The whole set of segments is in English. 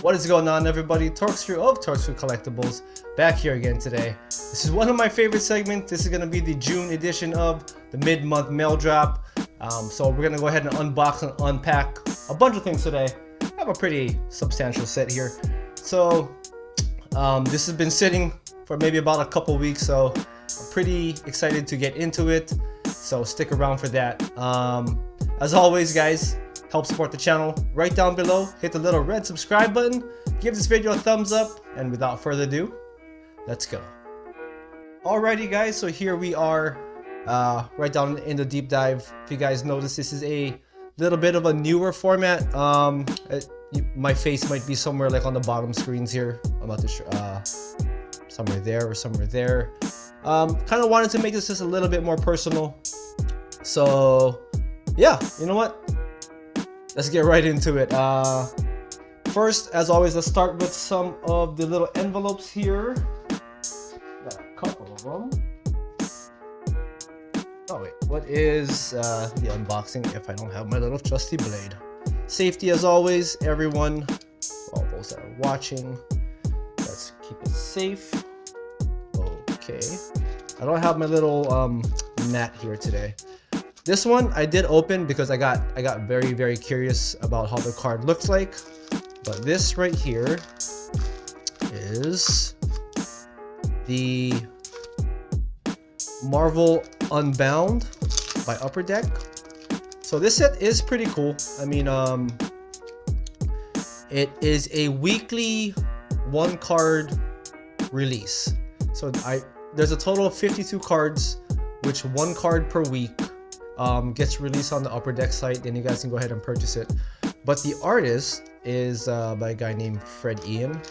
What is going on, everybody? Torkskrew of Torkskrew Collectables back here again today. This is one of my favorite segments. This is going to be the June edition of the Mid Month Maildrop. So we're going to go ahead and unbox and unpack a bunch of things today. I have a pretty substantial set here. So this has been sitting for maybe about a couple weeks, so I'm pretty excited to get into it. So stick around for that. As always, guys, help support the channel right down below. Hit the little red subscribe button, give this video a thumbs up, and without further ado, let's go. Alrighty, guys, so here we are right down in the deep dive. If you guys notice, this is a little bit of a newer format. My face might be somewhere like on the bottom screens here. I'm not too sure. Somewhere there or somewhere there. Kind of wanted to make this just a little bit more personal. So yeah, you know what? Let's get right into it. First, as always, let's start with some of the little envelopes here. Got a couple of them. Oh wait, what is the unboxing if I don't have my little trusty blade? Safety as always, everyone, all those that are watching. Let's keep it safe. Okay, I don't have my little mat here today. This one I did open because I got very curious about how the card looks like. But this right here is the Marvel Unbound by Upper Deck. So this set is pretty cool. I mean, it is a weekly one card release. So there's a total of 52 cards, which one card per week gets released on the Upper Deck site. Then you guys can go ahead and purchase it. But the artist is by a guy named Fred Ian,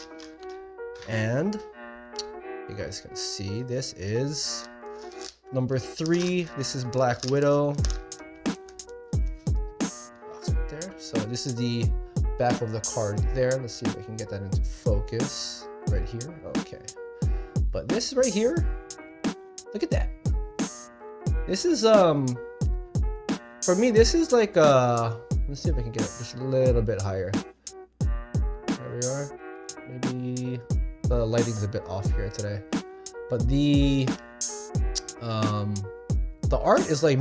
and you guys can see this is number 3. This is Black Widow. Right there. So this is the back of the card there. Let's see if I can get that into focus right here. Okay, but this right here, look at that. This is for me, this is like let's see if I can get it just a little bit higher. There we are. Maybe the lighting's a bit off here today, but the art is like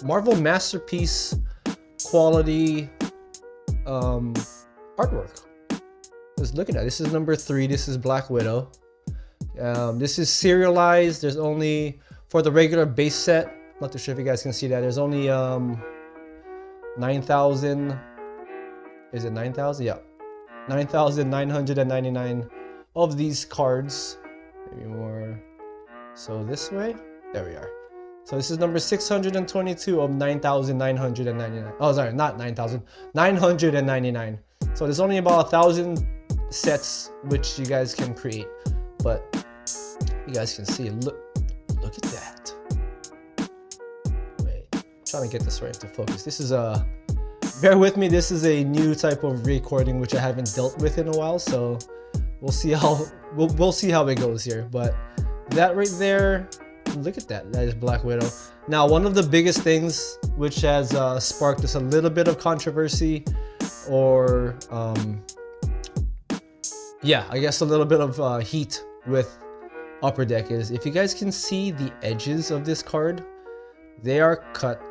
Marvel masterpiece quality artwork. Just look at that. This is number 3. This is Black Widow. This is serialized. There's only, for the regular base set, not too sure if you guys can see that, there's only 9,000, is it 9,000? Yeah, 9,999 of these cards, maybe more. So this way, there we are. So this is number 622 of 9,999. Oh, sorry, not 9,000, 999. So there's only about 1,000 sets which you guys can create, but you guys can see, look at that. Trying to get this right into focus. This is bear with me, this is a new type of recording which I haven't dealt with in a while, so we'll see how we'll see how it goes here. But that right there, look at that. That is Black Widow. Now, one of the biggest things which has sparked just a little bit of controversy, or yeah, I guess a little bit of heat with Upper Deck, is if you guys can see the edges of this card, they are cut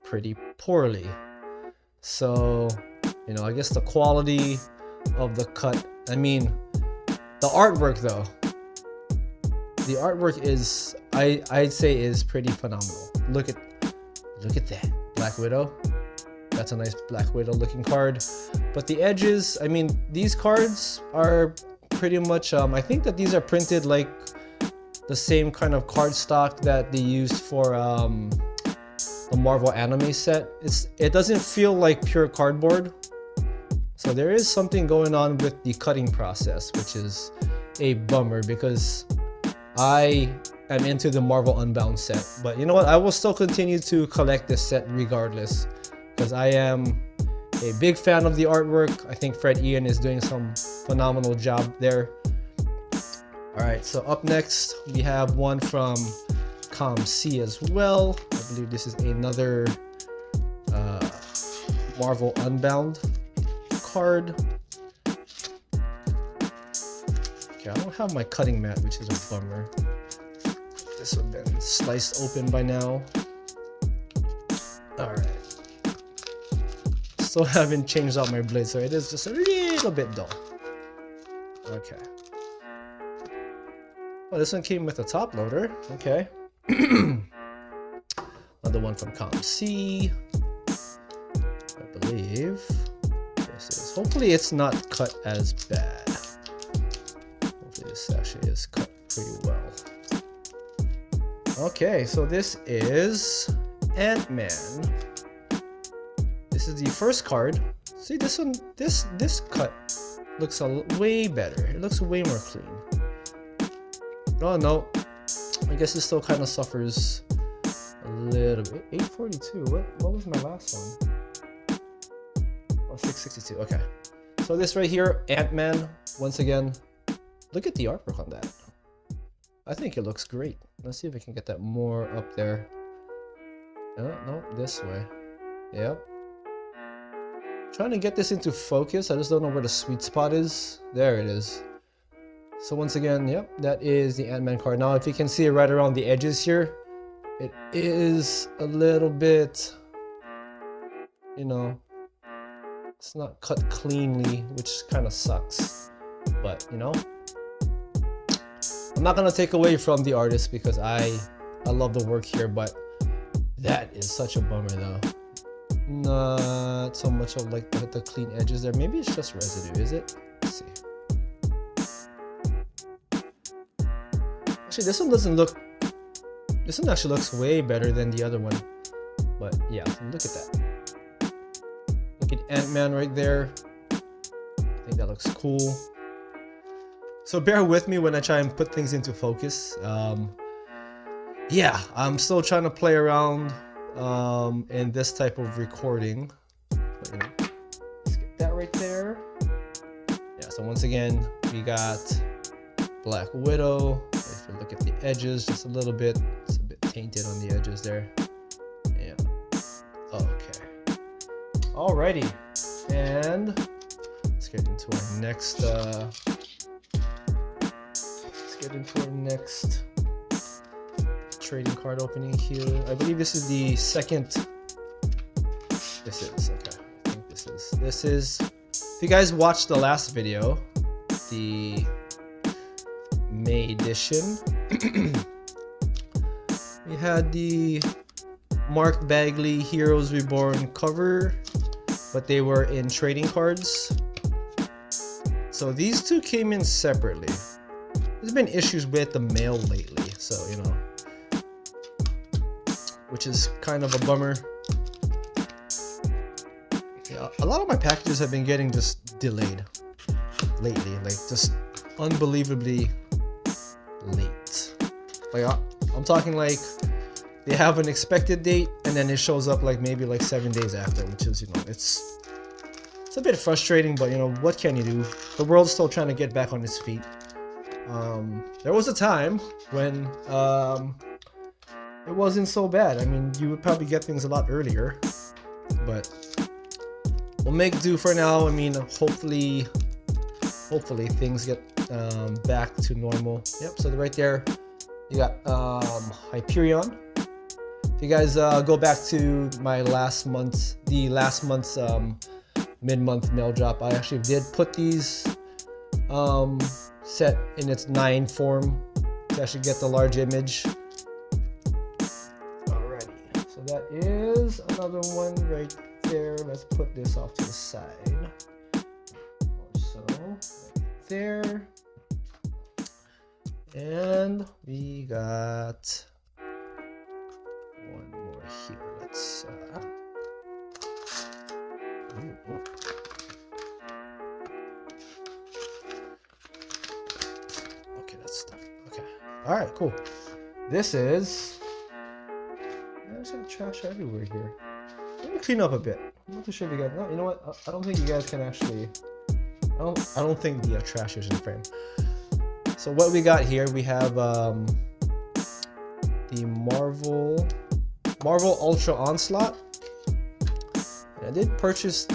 pretty poorly. So, you know, I guess the quality of the cut, I mean, the artwork though, the artwork is, I'd say is pretty phenomenal. Look at that Black Widow. That's a nice Black Widow looking card. But the edges, I mean, these cards are pretty much I think that these are printed like the same kind of cardstock that they used for the Marvel anime set. It doesn't feel like pure cardboard. So there is something going on with the cutting process, which is a bummer because I am into the Marvel Unbound set. But you know what? I will still continue to collect this set regardless, because I am a big fan of the artwork. I think Fred Ian is doing some phenomenal job there. Alright, so up next we have one from C as well. I believe this is another Marvel Unbound card. Okay, I don't have my cutting mat, which is a bummer. This would have been sliced open by now. Alright. Still haven't changed out my blade, so it is just a little bit dull. Okay. Oh, this one came with a top loader. Okay. Another one from Column C. I believe this is. Hopefully it's not cut as bad. Hopefully this actually is cut pretty well. Okay, so this is Ant-Man. This is the first card. See, this one, this cut looks way better. It looks way more clean. Oh no, I guess it still kind of suffers a little bit. 842. What was my last one? Oh, 662. Okay. So this right here, Ant-Man. Once again, look at the artwork on that. I think it looks great. Let's see if I can get that more up there. No, this way. Yep. Trying to get this into focus. I just don't know where the sweet spot is. There it is. So once again, yep, that is the Ant-Man card. Now, if you can see it right around the edges here, it is a little bit, you know, it's not cut cleanly, which kind of sucks. But, you know, I'm not going to take away from the artist because I love the work here, but that is such a bummer though. Not so much of like the clean edges there. Maybe it's just residue, is it? Let's see. Actually, this one doesn't look... This one actually looks way better than the other one. But yeah, look at that. Look at Ant-Man right there. I think that looks cool. So bear with me when I try and put things into focus. Yeah, I'm still trying to play around in this type of recording. But, you know, let's get that right there. Yeah, so once again, we got Black Widow. If you look at the edges just a little bit, it's a bit tainted on the edges there. Yeah. Okay. Alrighty. And let's get into our next trading card opening here. I believe this is the second. This is, okay. I think this is. If you guys watched the last video, the May edition, we had the Mark Bagley Heroes Reborn cover, but they were in trading cards. So these two came in separately. There's been issues with the mail lately, so you know, which is kind of a bummer. Yeah, a lot of my packages have been getting just delayed lately, like just unbelievably late. Like I'm talking like they have an expected date and then it shows up like maybe like 7 days after, which is, you know, it's a bit frustrating, but you know, what can you do? The world's still trying to get back on its feet. There was a time when it wasn't so bad. I mean, you would probably get things a lot earlier, but we'll make do for now. I mean, hopefully things get back to normal. Yep, so right there you got Hyperion. If you guys go back to my last month's mid-month mail drop, I actually did put these set in its 9 form to actually get the large image. Alrighty, so that is another one right there. Let's put this off to the side. So right there, and we got one more here. Let's okay, that's stuff. Okay, all right, cool. This is, there's some trash everywhere here. Let me clean up a bit. I'm not too sure if you guys, no, you know what, I don't think you guys can actually, I don't think the trash is in frame. So what we got here, we have the Marvel Ultra Onslaught. And I did purchase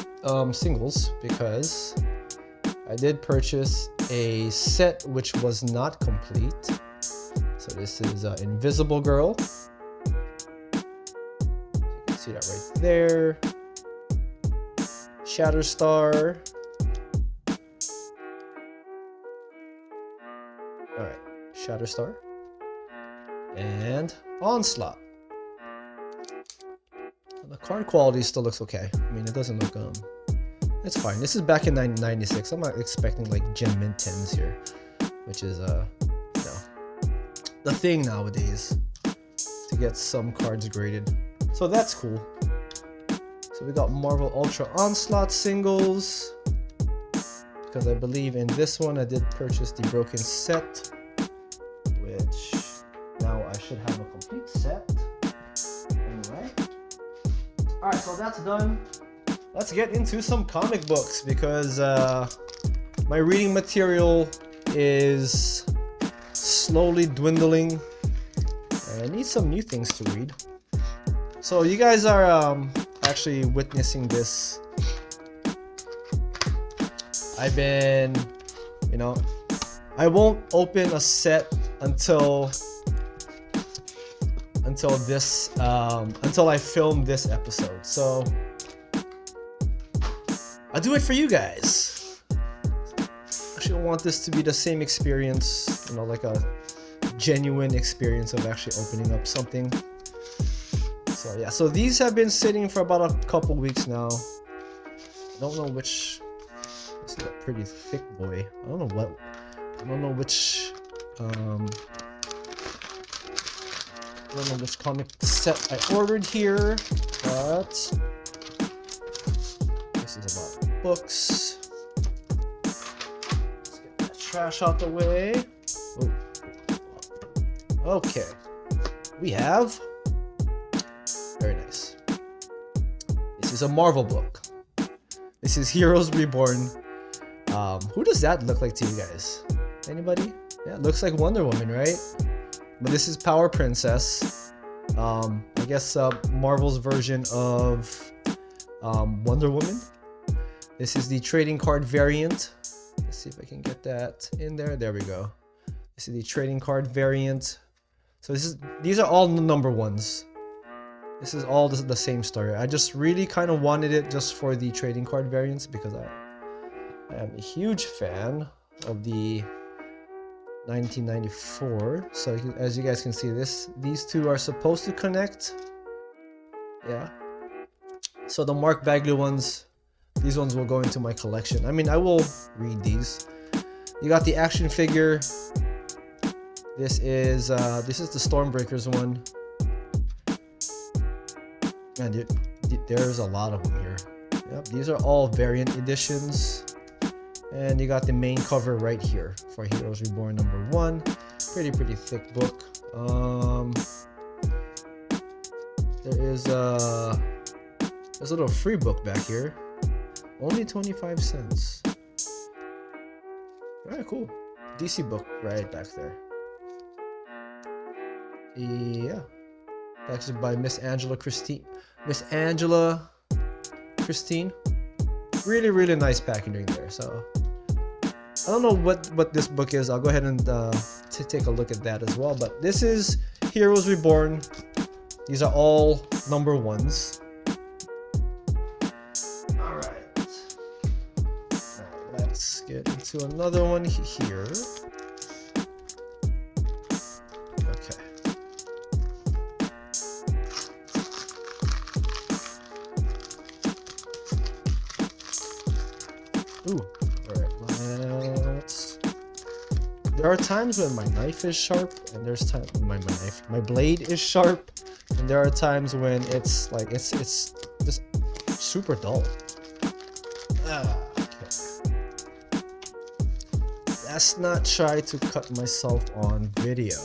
singles because I did purchase a set which was not complete. So this is Invisible Girl. You can see that right there. Shatterstar. Alright, Shatterstar. And Onslaught. The card quality still looks okay. I mean, it doesn't look, it's fine. This is back in 1996. I'm not expecting like Gem Mint 10s here, which is, you know, the thing nowadays to get some cards graded. So that's cool. So we got Marvel Ultra Onslaught singles, because I believe in this one I did purchase the broken set, which now I should have a complete set. Anyway, alright, so that's done. Let's get into some comic books, because my reading material is slowly dwindling. I need some new things to read. So you guys are actually witnessing this. I've been, you know, I won't open a set until I film this episode. So I'll do it for you guys. Actually, I want this to be the same experience, you know, like a genuine experience of actually opening up something. So yeah, so these have been sitting for about a couple weeks now. I don't know which. This is a pretty thick boy. I don't know which comic set I ordered here, but this is about books. Let's get that trash out the way. Oh. Okay, we have, very nice. This is a Marvel book. This is Heroes Reborn. Who does that look like to you guys? Anybody? Yeah, it looks like Wonder Woman, right? But this is Power Princess. I guess Marvel's version of Wonder Woman. This is the trading card variant. Let's see if I can get that in there. There we go. This is the trading card variant. So these are all number ones. This is all the same story. I just really kind of wanted it just for the trading card variants, because I am a huge fan of the 1994. So as you guys can see, these two are supposed to connect. Yeah. So the Mark Bagley ones, these ones will go into my collection. I mean, I will read these. You got the action figure. This is the Stormbreakers one. And there's a lot of them here. Yep, these are all variant editions. And you got the main cover right here for Heroes Reborn #1. Pretty thick book. There's a little free book back here. Only 25 cents. Alright, cool. DC book right back there. Yeah. Actually by Miss Angela Christine. Really nice packaging there. So I don't know what this book is. I'll go ahead and take a look at that as well. But this is Heroes Reborn. These are all #1s. Alright. Let's get into another one here. Okay. Ooh. There are times when my knife is sharp, and there's times when my blade is sharp, and there are times when it's like it's just super dull. Okay. Let's not try to cut myself on video.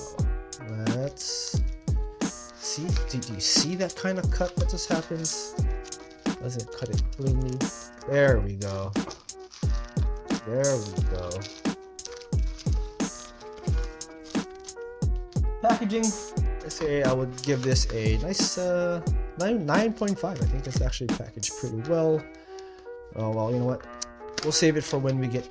Let's see. Did you see that kind of cut that just happens? Doesn't cut it cleanly. There we go. There we go. Packaging, I say I would give this a nice 9.5. I think it's actually packaged pretty well. Oh well, you know what? We'll save it for when we get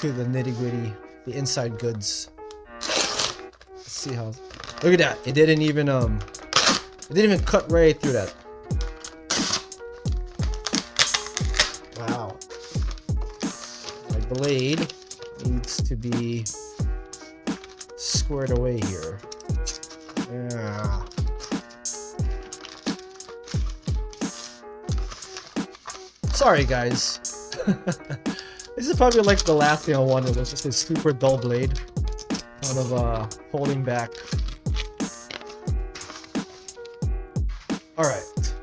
to the nitty-gritty, the inside goods. Let's see how. Look at that! It didn't even cut right through that. Wow. My blade needs to be squared away here. Yeah. Sorry, guys. This is probably like the last thing I wanted, was just a super dull blade. Kind of holding back. Alright.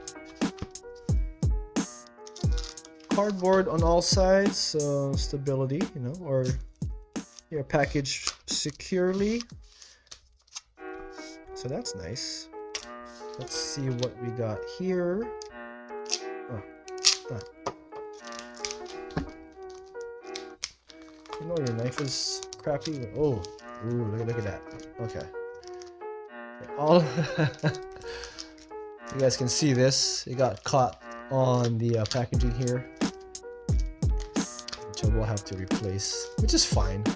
Cardboard on all sides, so stability, you know, or you're packaged securely. So that's nice. Let's see what we got here. You know your knife is crappy. Oh, ooh, look at that. Okay. All you guys can see this. It got caught on the packaging here, which I will have to replace, which is fine. I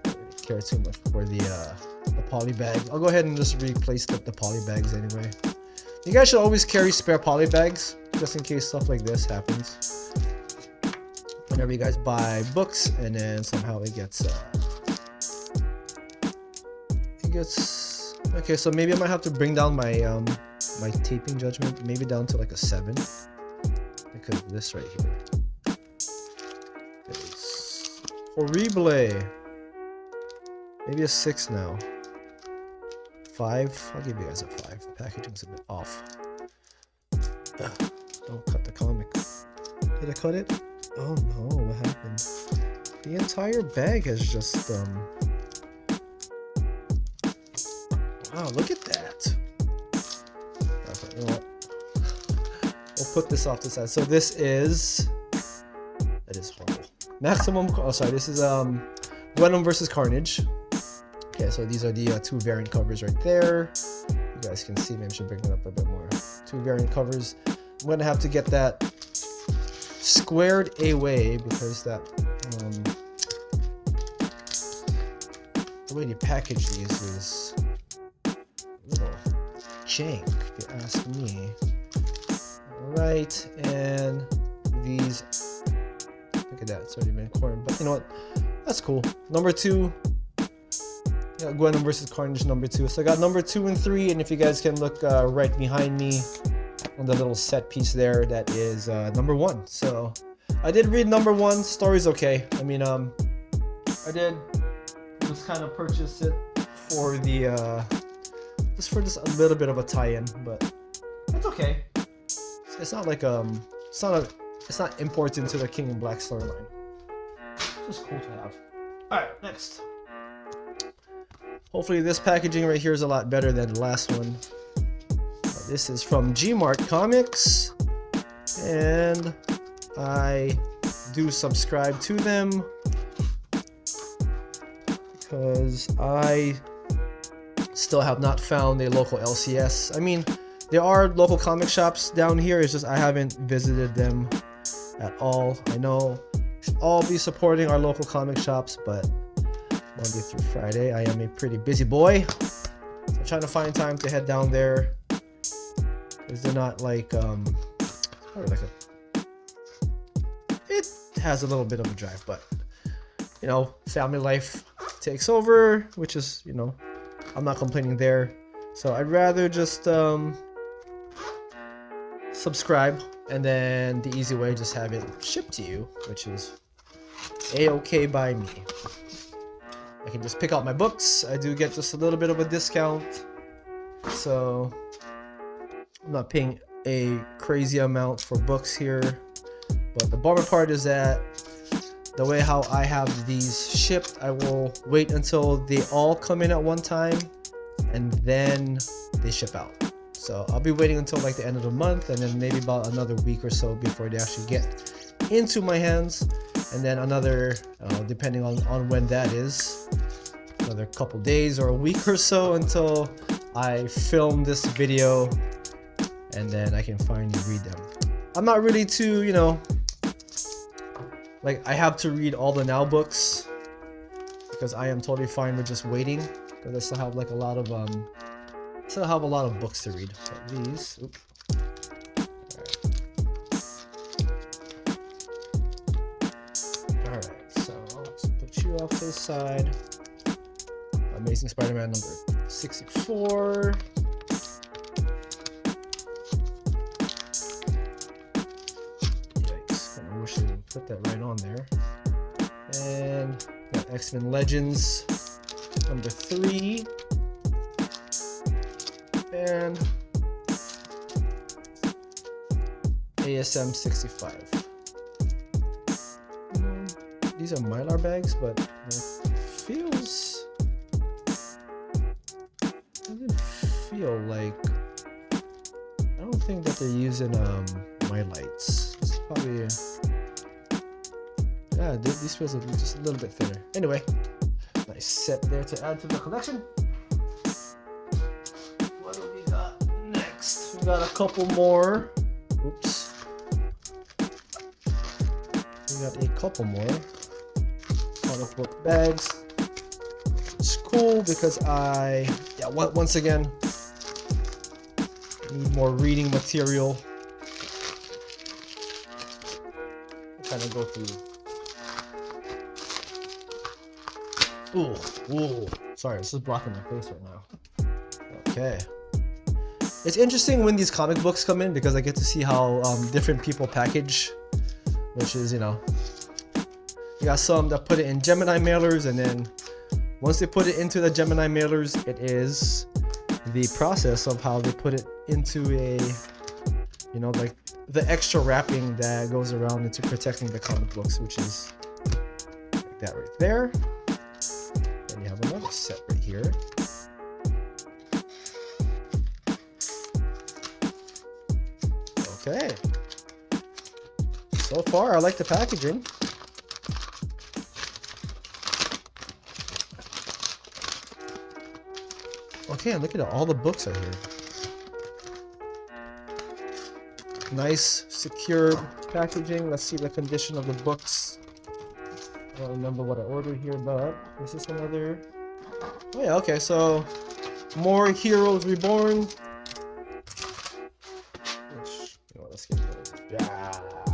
don't really care too much for the poly bag. I'll go ahead and just replace the poly bags anyway. You guys should always carry spare poly bags just in case stuff like this happens. Whenever you guys buy books and then somehow it gets okay, so maybe I might have to bring down my my taping judgment, maybe down to like a 7 because of this right here. It's horrible. Maybe a 6 now. 5. I'll give you guys a 5. The packaging's a bit off. Don't cut the comic. Did I cut it? Oh no, what happened? The entire bag has just wow, look at that. Okay, you know what? We'll put this off to the side. So this is, that is horrible. Maximum, oh sorry, this is Venom versus Carnage. Okay, so these are the 2 variant covers right there. You guys can see, maybe I should bring it up a bit more. 2 variant covers. I'm gonna have to get that squared away because that the way you package these is a little jank, if you ask me. Alright, and these, look at that, it's already been cornered, but you know what, that's cool. Number 2, yeah, Venom versus Carnage number 2. So I got number 2 and 3, and if you guys can look right behind me on the little set piece there, that is number 1. So I did read number 1. Story's okay. I mean, I did just kind of purchase it for the just for just a little bit of a tie-in, but it's okay. It's not like it's not important to the King in Black storyline. It's just cool to have. All right, next. Hopefully this packaging right here is a lot better than the last one. This is from G-Mart Comics, and I do subscribe to them because I still have not found a local LCS. I mean, there are local comic shops down here, it's just I haven't visited them at all. I know we should all be supporting our local comic shops, but Monday through Friday I am a pretty busy boy. I'm trying to find time to head down there. They're not like it has a little bit of a drive, but you know, family life takes over, which is, you know, I'm not complaining there. So I'd rather just subscribe, and then the easy way, just have it shipped to you, which is a-okay by me. I can just pick out my books. I do get just a little bit of a discount, so I'm not paying a crazy amount for books here. But the bummer part is that the way how I have these shipped, I will wait until they all come in at one time and then they ship out. So I'll be waiting until like the end of the month, and then maybe about another week or so before they actually get into my hands, and then another depending on when that is, another couple days or a week or so until I film this video, and then I can finally read them. I'm not really too, you know, like I have to read all the now books because I am totally fine with just waiting because I still have like a lot of books to read. So these, oops. Alright, so let's put you off to the side. Amazing Spider-Man number 64. Yikes, I wish they would put that right on there. And got X-Men Legends number 3. And ASM 65. These are Mylar bags, but it doesn't feel like, I don't think that they're using my lights. It's probably yeah, these feels just a little bit thinner. Anyway, nice set there to add to the collection. What do we got next? We got a couple more. Oops. We got a couple more comic book bags. It's cool because once again, need more reading material. Kind of go through. Ooh, sorry, this is blocking my face right now. Okay. It's interesting when these comic books come in because I get to see how different people package, which is, you know, you got some that put it in Gemini mailers, and then once they put it into the Gemini mailers, it is the process of how they put it into a, you know, like the extra wrapping that goes around into protecting the comic books, which is like that right there. Then you have another set right here. Okay. So far, I like the packaging. Okay, and look at it, all the books are here. Nice, secure packaging. Let's see the condition of the books. I don't remember what I ordered here, but is this another? Oh yeah, okay, so more Heroes Reborn. Which, you know what, let's get those. Yeah,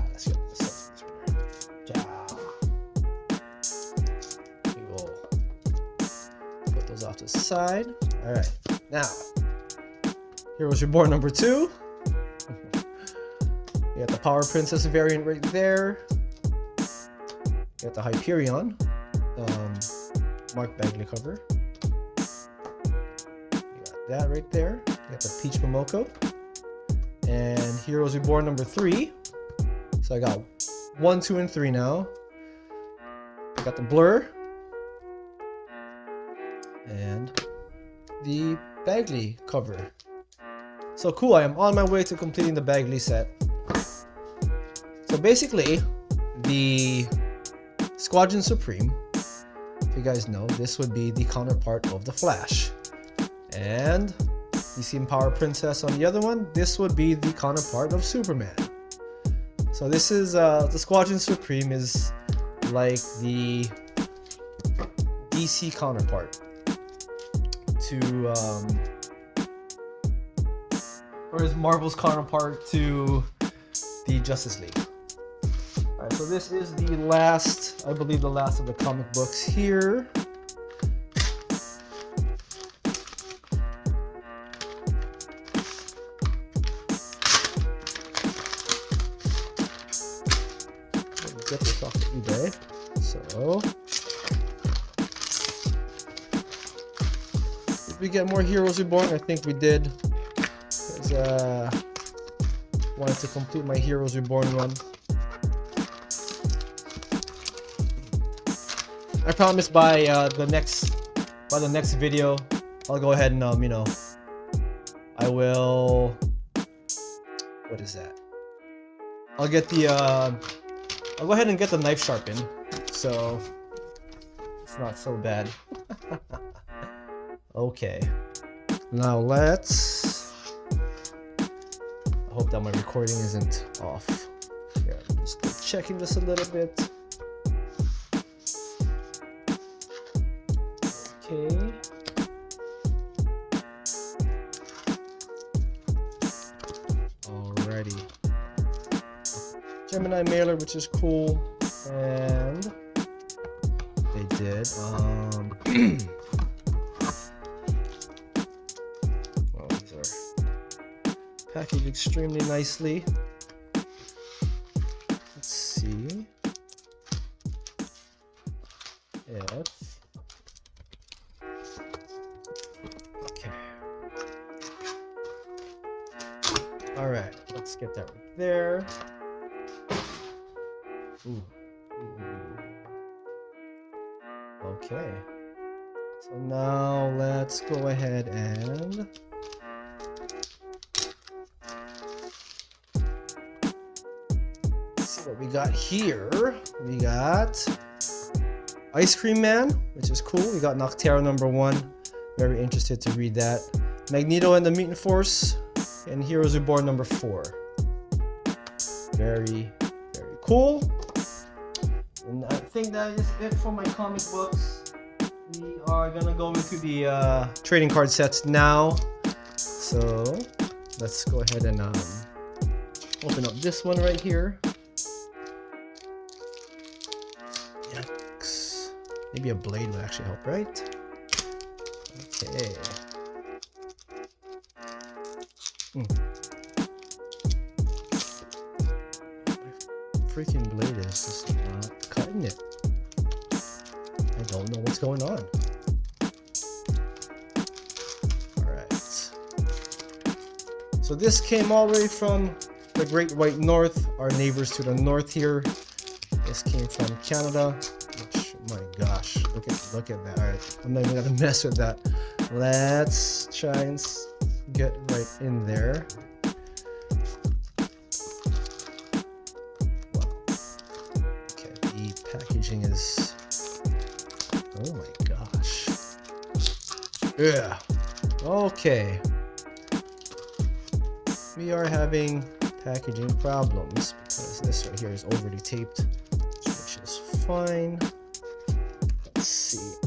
let's get the substance right here. Yeah. We will put those off to the side. Alright, now, Heroes Reborn number 2. You got the Power Princess variant right there. You got the Hyperion, Mark Bagley cover. You got that right there. You got the Peach Momoko. And Heroes Reborn number 3. So I got 1, 2, and 3 now. I got the Blur. And the Bagley cover. So cool, I am on my way to completing the Bagley set. So basically, the Squadron Supreme, if you guys know, this would be the counterpart of the Flash. And you see Power Princess on the other one, this would be the counterpart of Superman. So this is, the Squadron Supreme is like the DC counterpart to, or is Marvel's counterpart to the Justice League. Alright, so this is the last, I believe the last of the comic books here. Get this off of eBay. So did we get more Heroes Reborn? I think we did. Because wanted to complete my Heroes Reborn run. I promise by the next video, I'll go ahead and you know, I will. What is that? I'll get the I'll go ahead and get the knife sharpened, so it's not so bad. Okay, now let's. I hope that my recording isn't off. Yeah, just checking this a little bit. Okay. Alrighty. Gemini mailer, which is cool, and they did well, these are packaged extremely nicely. Let's see if okay. All right, let's get that right there. Ooh. Okay. So now let's go ahead and see what we got here. We got Ice Cream Man, which is cool. We got Noctera #1. Very interested to read that. Magneto and the Mutant Force, and Heroes Reborn #4. Very, very cool. And I think that is it for my comic books. We are gonna go into the trading card sets now. So let's go ahead and open up this one right here. Yikes. Maybe a blade would actually help, right? Okay. My freaking blade is just not cutting it. I don't know what's going on. Alright. So this came all the way from the Great White North, our neighbors to the north here. This came from Canada. Which, my gosh, look at that. Alright, I'm not even gonna mess with that. Let's try and get right in there. Wow. Okay, the packaging is... oh my gosh. Yeah. Okay. We are having packaging problems because this right here is overly taped, which is fine. Let's see.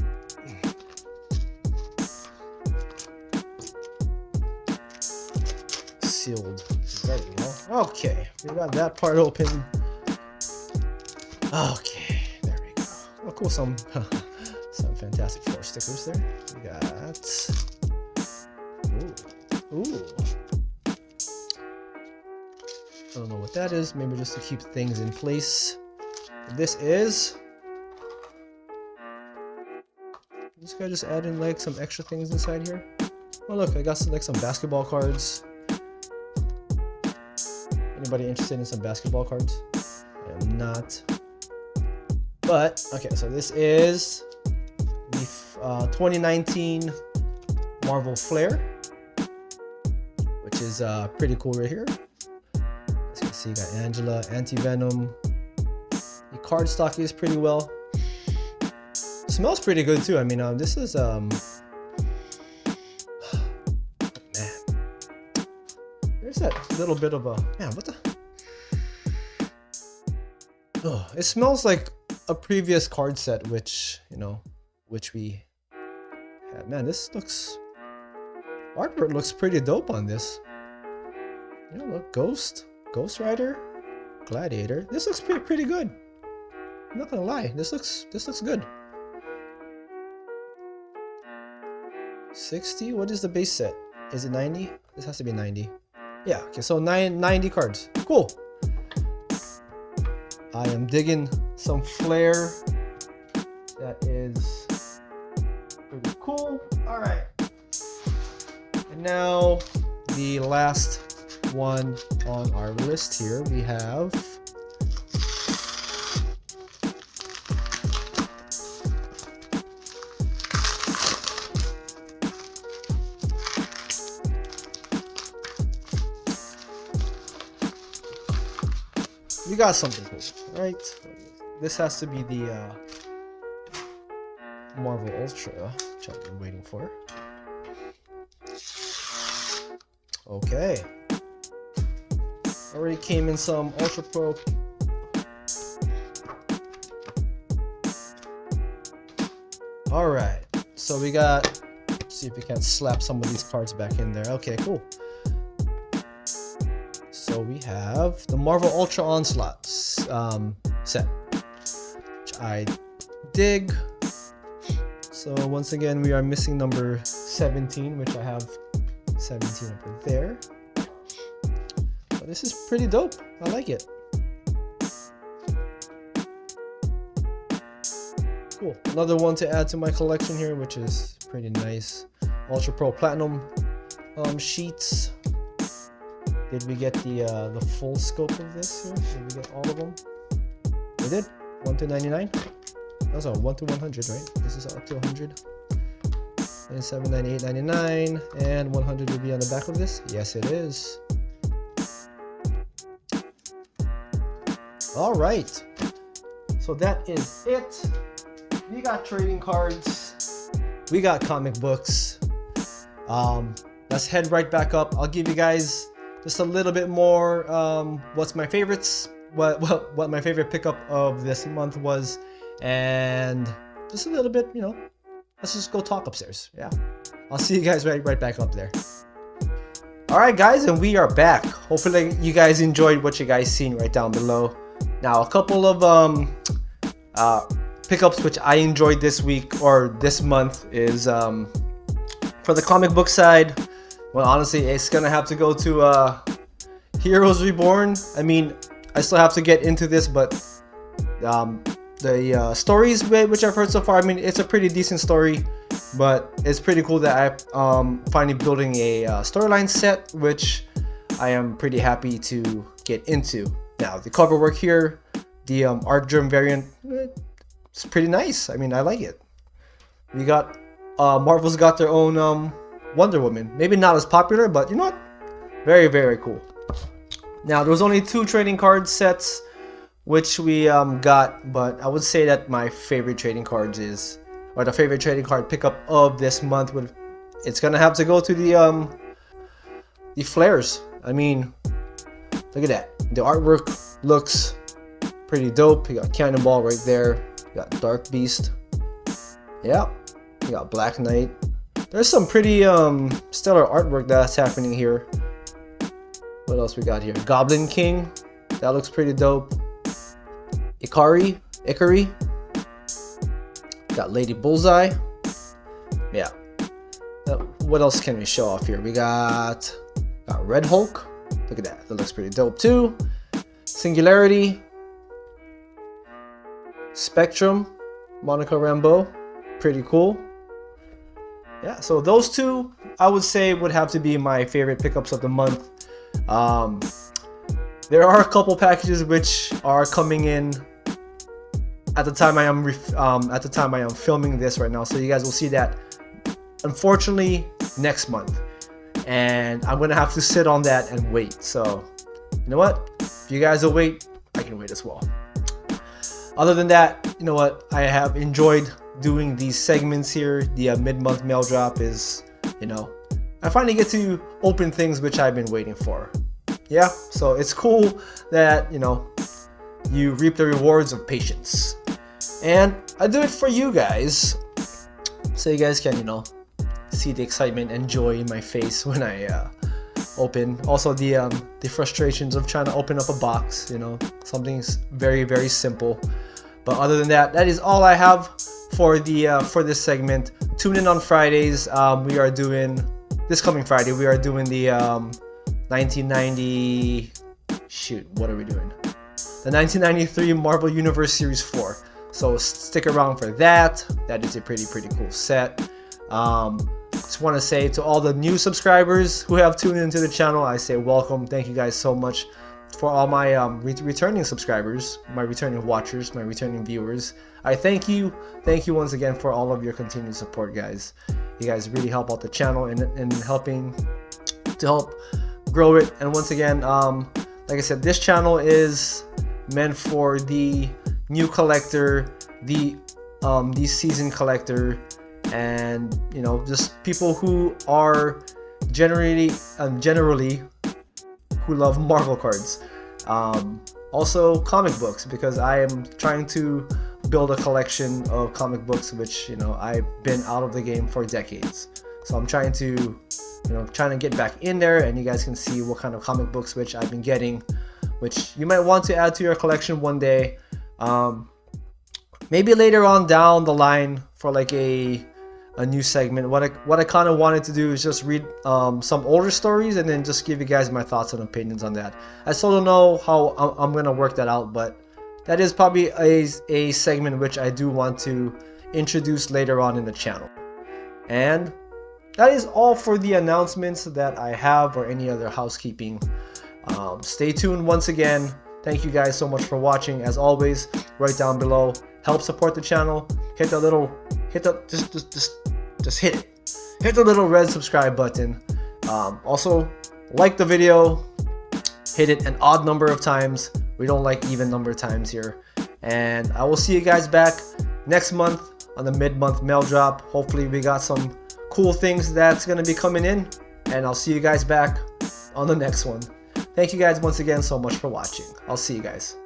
Sealed. There we go. Okay. We got that part open. Okay. There we go. Oh, cool. Some Fantastic Four stickers there. We got... Ooh. I don't know what that is. Maybe just to keep things in place. This is... this guy just adding like some extra things inside here. Oh look, I got some, like some basketball cards. Anybody interested in some basketball cards? I am not. But, okay, so this is the 2019 Marvel Flair, which is pretty cool right here. As you can see, you got Angela, Anti-Venom. The card stock is pretty well. Smells pretty good too. I mean, this is man. There's that little bit of a man. What the? Oh, it smells like a previous card set, which we had. Man, this looks... artwork looks pretty dope on this. Yeah, look, Ghost Rider, Gladiator. This looks pretty good. I'm not gonna lie. This looks good. 60? What is the base set? Is it 90? This has to be 90. Yeah, okay, so 90 cards. Cool. I am digging some Flair. That is pretty cool. Alright. And now the last one on our list here, we have we got something cool, right? This has to be the Marvel Ultra, which I've been waiting for. Okay. Already came in some Ultra Pro. Alright, so we got, let's see if we can slap some of these cards back in there. Okay, cool. So we have the Marvel Ultra Onslaught set, which I dig. So once again, we are missing number 17, which I have 17 over there. But this is pretty dope. I like it. Cool. Another one to add to my collection here, which is pretty nice. Ultra Pro Platinum sheets. Did we get the full scope of this here? Did we get all of them? We did. 1 to 99. That's all 1 to 100, right? This is up to 100. 97, 98, 99, and 100 will be on the back of this. Yes, it is. All right. So that is it. We got trading cards. We got comic books. Let's head right back up. I'll give you guys just a little bit more. What's my favorites? What my favorite pickup of this month was, and just a little bit, you know. Let's just go talk upstairs. Yeah, I'll see you guys right back up there. All right, guys, and we are back. Hopefully, you guys enjoyed what you guys seen right down below. Now, a couple of pickups which I enjoyed this week or this month is for the comic book side. Well, honestly, it's gonna have to go to Heroes Reborn. I mean, I still have to get into this, but the stories which I've heard so far, I mean, it's a pretty decent story, but it's pretty cool that I'm finally building a storyline set, which I am pretty happy to get into. Now, the cover work here, the art germ variant, it's pretty nice. I mean, I like it. We got Marvel's got their own Wonder Woman. Maybe not as popular, but you know what? Very, very cool. Now, there was only 2 trading card sets which we got, but I would say that my favorite trading cards is, or the favorite trading card pickup of this month would, it's gonna have to go to the Flairs. I mean, look at that. The artwork looks pretty dope. You got Cannonball right there. You got Dark Beast. Yeah. You got Black Knight. There's some pretty stellar artwork that's happening here. What else we got here? Goblin King. That looks pretty dope. Ikari. Got Lady Bullseye. Yeah. What else can we show off here? We got Red Hulk. Look at that. That looks pretty dope too. Singularity. Spectrum. Monica Rambeau. Pretty cool. Yeah, so those 2 I would say would have to be my favorite pickups of the month. There are a couple packages which are coming in at the time I am filming this right now, so you guys will see that unfortunately next month, and I'm gonna have to sit on that and wait. So you know what, if you guys will wait, I can wait as well. Other than that, you know what, I have enjoyed doing these segments here. The mid-month mail drop is, you know, I finally get to open things which I've been waiting for. Yeah, so it's cool that, you know, you reap the rewards of patience. And I do it for you guys, so you guys can, you know, see the excitement and joy in my face when I open. Also the frustrations of trying to open up a box, you know, something's very, very simple. But other than that, that is all I have for this segment. Tune in on Fridays. We are doing, this coming Friday, we are doing the 1990, shoot, what are we doing? The 1993 Marvel Universe Series 4. So stick around for that. That is a pretty cool set. Just want to say to all the new subscribers who have tuned into the channel, I say welcome. Thank you guys so much. For all my returning subscribers, my returning watchers, my returning viewers, I thank you. Thank you once again for all of your continued support, guys. You guys really help out the channel and helping to help grow it. And once again, like I said, this channel is meant for the new collector, the seasoned collector, and you know, just people who are generally who love Marvel cards. Also comic books, because I am trying to build a collection of comic books, which, you know, I've been out of the game for decades. So I'm trying to, you know, get back in there, and you guys can see what kind of comic books which I've been getting, which you might want to add to your collection one day. Maybe later on down the line for like a new segment. What I kind of wanted to do is just read some older stories and then just give you guys my thoughts and opinions on that. I still don't know how I'm gonna work that out, but that is probably a segment which I do want to introduce later on in the channel. And that is all for the announcements that I have, or any other housekeeping. Stay tuned once again. Thank you guys so much for watching. As always, right down below, help support the channel. Hit the little, just hit it. Hit the little red subscribe button. Also, like the video. Hit it an odd number of times. We don't like even number times here. And I will see you guys back next month on the mid-month mail drop. Hopefully we got some cool things that's going to be coming in. And I'll see you guys back on the next one. Thank you guys once again so much for watching. I'll see you guys.